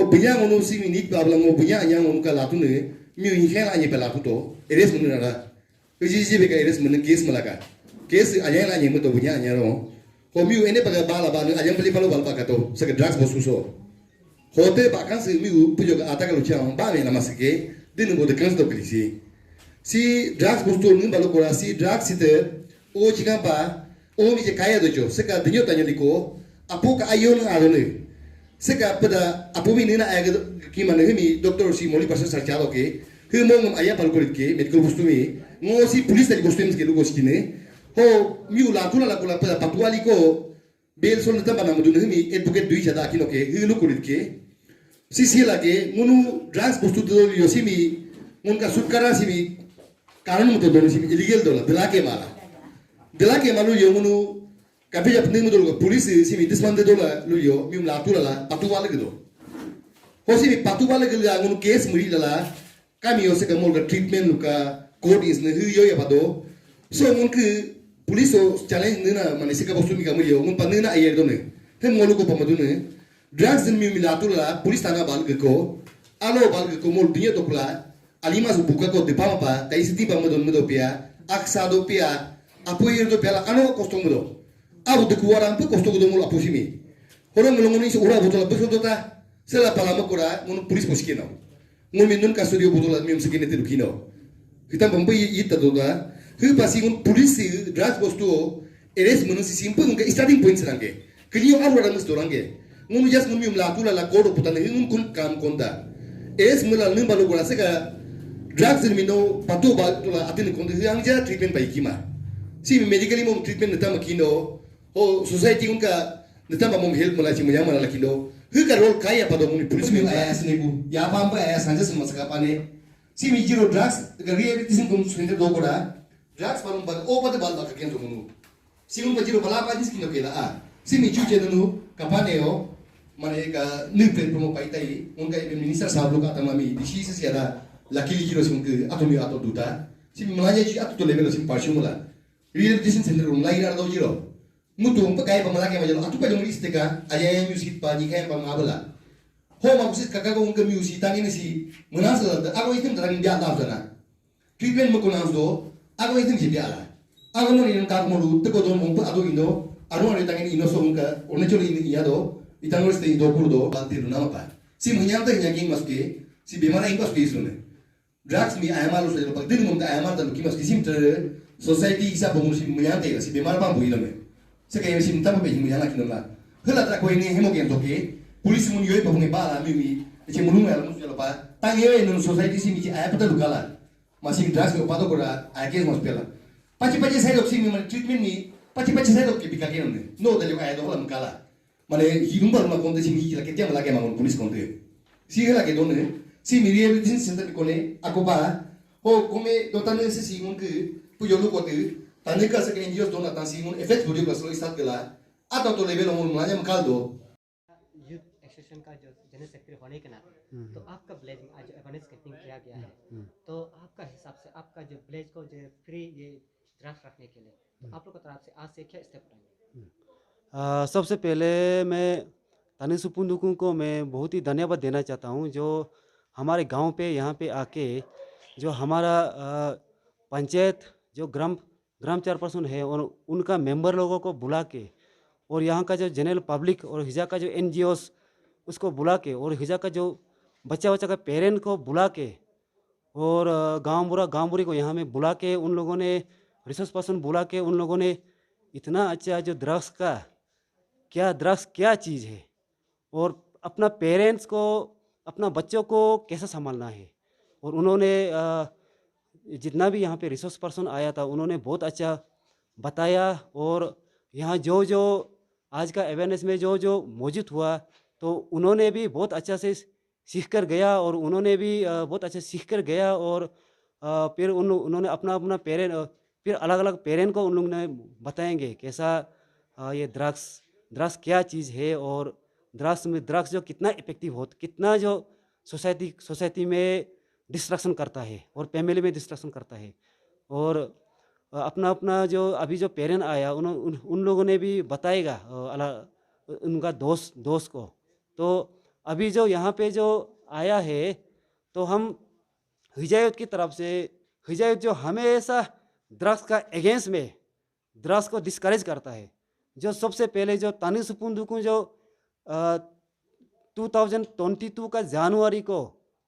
ko biya ngono si mi nik babla ngo biya anya ngono ka latu ne mi hi khen anye pela to eres mun na ji be ka eres mun case malaka case anya la nye mo to biya anya ro ko mi ene paga bala ba anya peli palo bal pa ka to sa drugs bosu so hote ba kan si mi pujo ka ata ka lu chang ba me na masike din mo de kan to klisi si drugs bosu ni balo ko si drugs ite o chikan pa o mi je kaya do jo seka dinyo tanyo liko apu ka ayo na aro ne seka pada apu mi nina aga ki man mi doctor si moli pasal sarcha do ke he mo ngam aya pal korit ke medical bostu mi ngo si police tadi bostu mi ke lugo skine ho mi ula kula la kula pada patwali ko bel sol ta bana mudu mi advocate dui jada kino ke he lu korit ke si lage ngunu drugs bostu do yo si mi ngun ka sutkara si mi karan mutu do si mi illegal do la dela ke malu yo ngunu kape jap ning mudu police si mi dismande do la lu yo mi la tu la patwala ke do ho si mi patwala ke la ngunu case muri la kami yo se ka mol ka treatment lu ka court is ne yo ya pado so ngun ke police o challenge ne na mane se ka bostu mi ka muri yo ngun pan ne na ayer do ne he molu ko pamadu ne drugs din mi la tu la police tana bal ke ko alo bal ke ko mol dinya to kula alima su buka ko de pama pa kai siti pamadu mudo pia aksa do pia apoyer do pia ano kosto mudo abu de kuara ampe kosto do mol aposimi hono melongoni se ura botola beso dota sela palama kora ngun police poskino ngun minun kasudio botola mi msikine te dukino kita bombe yita do da hu pasi ngun police drugs bostu eres munun si simple ngun starting point sange kiliyo aru ramus dorange ngun jas ngun mi la tula la kodo putane ngun kun kam konda eres mula nimba lo gora seka drugs ni no patu ba tula atin konda yang ja treatment bai kima si medically mom treatment neta makino o society unka neta mom help mala chi munya mala kino hu ka role kaya pada muni police mi ayas ne bu ya pam pa ayas sanja semasaka pane si mi jiro drugs ga rehabilitation kum swinde do gora drugs parum ba o pada bal ba ka ken munu si mun pa jiro bala pa dis kino kela a si mi chu che nu kapane yo mane ka nutre promo pai tai unka minister sahab lo ka tamami disi se siara lakili jiro sim ke atomi ato duta si mi malanya chi ato to level sim parshu mula rehabilitation center room lai ra do jiro mutu umpa kai pa malaki majalo atu pa jong isteka aya music pa ni kai pa ngabala ho ma kusit kaka ko unka music tangi ni si munasa da ago itim tarang dia da dana treatment mo kunang do ago itim ji dia la ago no ni ka mo ru te ko do mo pa ado indo aro ni tangi ino so unka one choli ni ya do itangor ste indo kur do banti ru na pa si munyam ta nyaki maske si bemara inko space ne drugs mi ayama lo so pa din mo ta ayama ta ki maske sim ter society isa bomu si munyam ta si bemara ba bui le sekarang si minta apa yang mulia lagi nolak. Kalau tak kau ini hemogen toke, polisi mun yoi papungi bala mimi, ece mulung ya lalu sudah lupa. Tangi yoi non society si mici ayah peta lukala, masih drugs ke pato kora ayah kes mas pela. Paci saya dok si mimi treatment ni, paci saya dok ke bika kene ne. No tadi ayah dok lah mukala. Mana hidup baru mak konte si mici lagi tiap lagi mangun polis konte. Si lagi done, si miri rehabilitation center kone, aku pa, oh kome dotane si mun ke pujolu kote. Tandika se que NGOs dona tansi mun effect video का slow start कला आता तो level हम मुलायम मकाल दो youth extension का जो general secretary होने के नाते तो आपका ब्लेज आज अवेयरनेस कैंपेन किया गया है तो आपका हिसाब से आपका जो ब्लेज को जो फ्री ये ड्राफ्ट रखने के लिए तो आप लोग की तरफ से आज से क्या स्टेप उठाएंगे? सबसे पहले मैं तानिसु पुंदुकु को मैं बहुत ही धन्यवाद देना चाहता हूँ जो हमारे गांव पे यहाँ पे आके जो हमारा पंचायत जो ग्राम चेयरपर्सन है और उनका मेंबर लोगों को बुला के और यहाँ का जो जनरल पब्लिक और हिजा का जो NGOs उसको बुला के और हिजा का जो बच्चा का पेरेंट को बुला के और गाँव बुरी को यहाँ में बुला के उन लोगों ने रिसोर्स पर्सन बुला के उन लोगों ने इतना अच्छा जो ड्रग्स क्या चीज़ है और अपना पेरेंट्स को अपना बच्चों को कैसे संभालना है और उन्होंने जितना भी यहाँ पे रिसोर्स पर्सन आया था उन्होंने बहुत अच्छा बताया और यहाँ जो आज का अवेयरनेस में जो मौजूद हुआ तो उन्होंने भी बहुत अच्छा से सीख कर गया और उन्होंने भी बहुत अच्छा सीख कर गया और फिर उन्होंने अपना पेरेंट फिर अलग अलग पेरेंट को उन लोगों ने बताएंगे कैसा ये ड्रग्स क्या चीज़ है और ड्रग्स जो कितना इफेक्टिव हो कितना जो सोसाइटी में डिस्ट्रक्शन करता है और फैमिली में डिस्ट्रक्शन करता है और अपना जो अभी जो पेरेंट आया उन लोगों ने भी बताएगा उनका दोस्त को तो अभी जो यहाँ पे जो आया है तो हम हिजायत की तरफ से, हिजायत जो हमेशा ड्रग्स का अगेंस्ट में ड्रग्स को डिस्करेज करता है। जो सबसे पहले जो तानी सुपुंदुकू जो 2022 का जनवरी को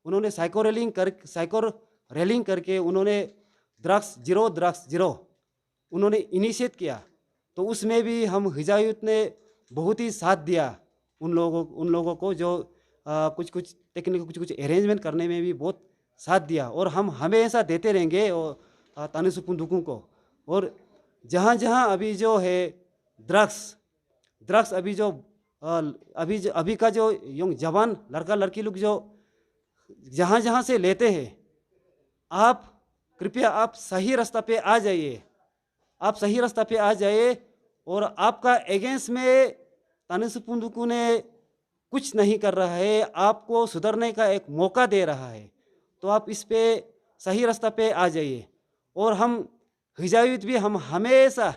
उन्होंने साइको रेलिंग करके उन्होंने ड्रग्स जीरो उन्होंने इनिशिएट किया। तो उसमें भी हम हिजायत ने बहुत ही साथ दिया उन लोगों को जो कुछ टेक्निक कुछ अरेंजमेंट करने में भी बहुत साथ दिया, और हम हमेशा देते रहेंगे तानी सुपुंदुकू को। और जहाँ जहाँ अभी जो है ड्रग्स अभी का जो यंग जवान लड़का लड़की लोग जो जहाँ जहाँ से लेते हैं, आप कृपया आप सही रास्ता पे आ जाइए, आप सही रास्ता पे आ जाइए। और आपका अगेंस्ट में तानी सुपुंदुकू ने कुछ नहीं कर रहा है, आपको सुधरने का एक मौका दे रहा है। तो आप इस पे सही रास्ता पे आ जाइए। और हम हिजायत भी हम हमेशा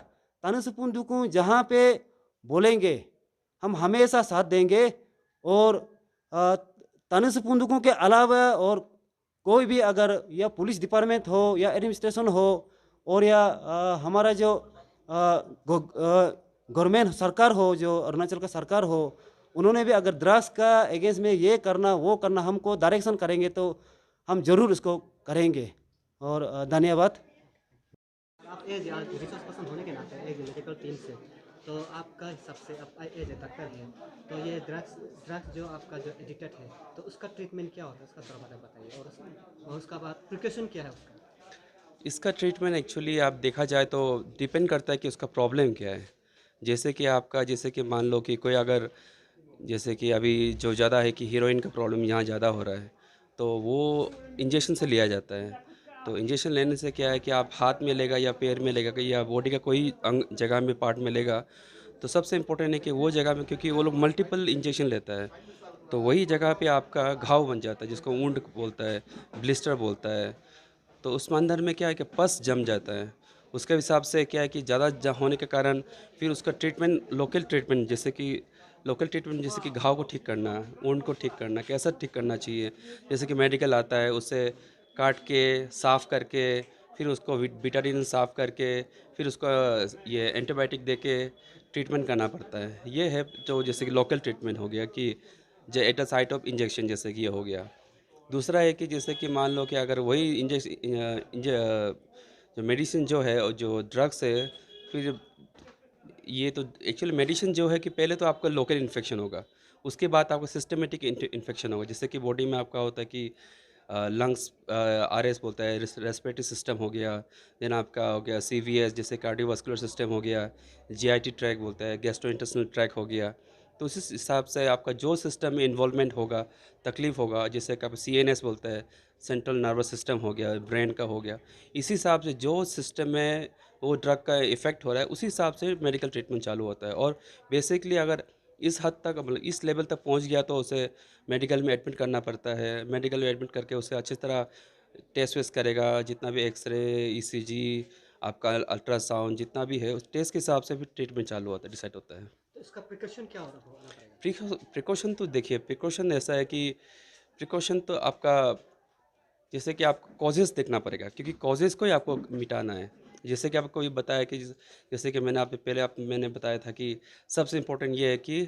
तानी सुपुंदुकू जहाँ पे बोलेंगे हम हमेशा साथ देंगे। और तानी सुपुंदुकू के अलावा और कोई भी अगर या पुलिस डिपार्टमेंट हो या एडमिनिस्ट्रेशन हो और या हमारा जो गवर्नमेंट सरकार हो, जो अरुणाचल का सरकार हो, उन्होंने भी अगर ड्रग्स का अगेंस्ट में ये करना वो करना हमको डायरेक्शन करेंगे तो हम जरूर इसको करेंगे। और धन्यवाद। आप एज रिसोर्स पर्सन होने के नाते एक मेडिकल टीम से, तो आपका हिसाब से आप एज ए डॉक्टर है, तो ये ड्रग्स जो आपका जो एडिक्टेड है तो उसका ट्रीटमेंट क्या होता है, उसका थोड़ा बताइए। और उसका बाद प्रिकॉशन क्या है उसका? इसका ट्रीटमेंट एक्चुअली आप देखा जाए तो डिपेंड करता है कि उसका प्रॉब्लम क्या है। जैसे कि मान लो कि कोई अगर जैसे कि अभी जो ज़्यादा है कि हीरोइन का प्रॉब्लम यहाँ ज़्यादा हो रहा है, तो वो इंजेक्शन से लिया जाता है। तो इंजेक्शन लेने से क्या है कि आप हाथ में लेगा या पैर में लेगा या बॉडी का कोई अंग जगह में पार्ट में लेगा, तो सबसे इम्पोर्टेंट है कि वो जगह में, क्योंकि वो लोग मल्टीपल इंजेक्शन लेता है तो वही जगह पे आपका घाव बन जाता है, जिसको वुंड बोलता है, ब्लिस्टर बोलता है। तो उस अंदर में क्या है कि पस जम जाता है। उसके हिसाब से क्या है कि ज़्यादा होने के कारण फिर उसका ट्रीटमेंट लोकल ट्रीटमेंट जैसे कि घाव को ठीक करना, वुंड को ठीक करना, कैसा ठीक करना चाहिए, जैसे कि मेडिकल आता है, उसे काट के साफ़ करके फिर उसको बिटाडिन साफ़ करके फिर उसको ये एंटीबायोटिक दे के ट्रीटमेंट करना पड़ता है। ये है जो जैसे कि लोकल ट्रीटमेंट हो गया कि जो at a site of injection, जैसे कि ये हो गया। दूसरा है कि जैसे कि मान लो कि अगर वही जो मेडिसिन जो है और जो ड्रग्स है, फिर ये तो एक्चुअली मेडिसिन जो है कि पहले तो आपका लोकल इन्फेक्शन होगा, उसके बाद आपका सिस्टमेटिक इन्फेक्शन होगा, जैसे कि बॉडी में आपका होता है कि लंग्स आरएस बोलता है, रेस्पिरेटरी सिस्टम हो गया, देन आपका हो गया सीवीएस जैसे कार्डियोवास्कुलर सिस्टम हो गया, जीआईटी ट्रैक बोलता है, गैस्ट्रोइंटेस्टिनल ट्रैक हो गया। तो उसी हिसाब से आपका जो सिस्टम में इन्वॉल्वमेंट होगा, तकलीफ होगा, जैसे कि आप सीएनएस बोलता है, सेंट्रल नर्वस सिस्टम हो गया, ब्रेन का हो गया, इसी हिसाब से जो सिस्टम में वो ड्रग का इफ़ेक्ट हो रहा है उसी हिसाब से मेडिकल ट्रीटमेंट चालू होता है। और बेसिकली अगर इस हद तक मतलब इस लेवल तक पहुंच गया तो उसे मेडिकल में एडमिट करना पड़ता है। मेडिकल में एडमिट करके उसे अच्छी तरह टेस्ट वेस्ट करेगा, जितना भी एक्सरे, ईसीजी, आपका अल्ट्रासाउंड जितना भी है, उस टेस्ट के हिसाब से भी ट्रीटमेंट चालू होता है, डिसाइड होता है। तो इसका प्रिकॉशन क्या होना पड़ेगा? प्रिकॉशन तो देखिए, प्रिकॉशन ऐसा है कि प्रिकॉशन तो आपका जैसे कि आपको कॉजेज़ देखना पड़ेगा, क्योंकि कॉजेज़ को ही आपको मिटाना है। जैसे कि आपको ये बताया कि जैसे कि मैंने बताया था कि सबसे इम्पोर्टेंट ये है कि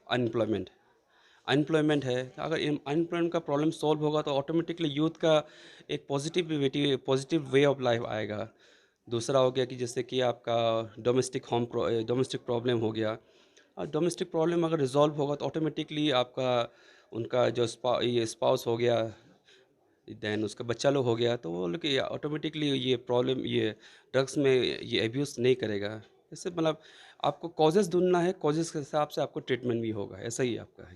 अनएम्प्लॉयमेंट है। अगर अनएम्प्लॉयमेंट का प्रॉब्लम सॉल्व होगा तो ऑटोमेटिकली यूथ का एक पॉजिटिव वे ऑफ लाइफ आएगा। दूसरा हो गया कि जैसे कि आपका डोमेस्टिक प्रॉब्लम हो गया, और डोमेस्टिक प्रॉब्लम अगर रिजॉल्व होगा तो ऑटोमेटिकली आपका उनका जो स्पाउस हो गया, देन उसका बच्चा लोग हो गया, तो वो लोग ऑटोमेटिकली ये प्रॉब्लम ये ड्रग्स में ये एब्यूज़ नहीं करेगा। इससे मतलब आपको कॉजेज़ ढूंढना है, कॉजेज़ के हिसाब से आपको ट्रीटमेंट भी होगा, ऐसा ही आपका है।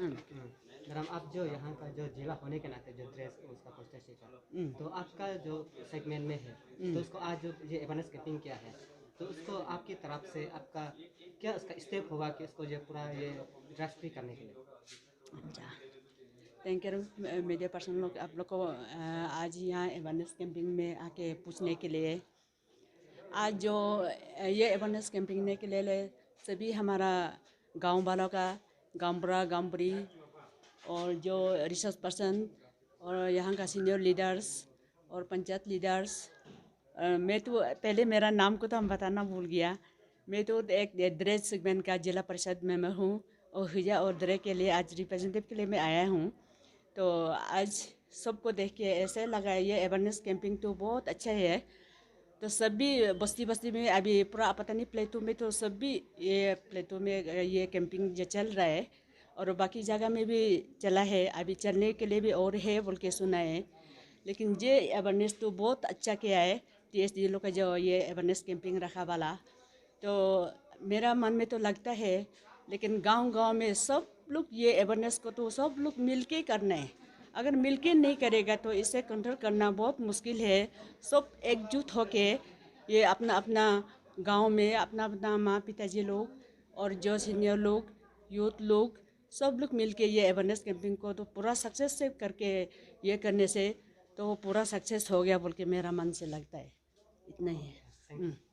मैडम, आप जो यहाँ का जो जिला होने के नाते जो ड्रेस उसका पोस्टर का, तो आपका जो सेगमेंट में है, तो उसको आज जो ये अवेयरनेस कैंपिंग किया है, तो उसको आपकी तरफ से आपका क्या उसका स्टेप होगा कि उसको जो पूरा ये ड्रग्स फ्री करने के लिए? अच्छा, थैंक यू मीडिया पर्सन लोग, आप लोग को आज यहाँ अवेयरनेस कैंपिंग में आके पूछने के लिए। आज जो ये अवेयरनेस कैंपिंग के लिए सभी हमारा गांव वालों का, गांव बुरा गांव बुरी और जो रिसर्च पर्सन और यहाँ का सीनियर लीडर्स और पंचायत लीडर्स। मैं तो पहले मेरा नाम को तो हम बताना भूल गया। मैं तो एक दरेज सेगमेंट का जिला परिषद मेंबर हूँ और हुआ और दरेज के लिए आज रिप्रेजेंटेटिव के लिए मैं आया हूँ। तो आज सबको देख के ऐसे लगा ये अवेयरनेस कैंपिंग तो बहुत अच्छा है। तो सभी बस्ती बस्ती में अभी पूरा पतानी प्लेटों में तो सभी ये प्लेटों में ये कैंपिंग जो चल रहा है और बाकी जगह में भी चला है, अभी चलने के लिए भी और है बोल के सुना है। लेकिन ये अवेयरनेस तो बहुत अच्छा किया है TSD लोग का जो ये अवेयरनेस कैंपिंग रखा वाला। तो मेरा मन में तो लगता है, लेकिन गांव-गांव में सब लोग ये अवेयरनेस को तो सब लोग मिलके करना है। अगर मिलके नहीं करेगा तो इसे कंट्रोल करना बहुत मुश्किल है। सब एकजुट होके ये अपना अपना गांव में अपना अपना माँ पिताजी लोग और जो सीनियर लोग यूथ लोग सब लोग मिलके ये अवेयरनेस कैंपिंग को तो पूरा सक्सेस से करके ये करने से तो पूरा सक्सेस हो गया बोल के मेरा मन से लगता है। इतना ही है।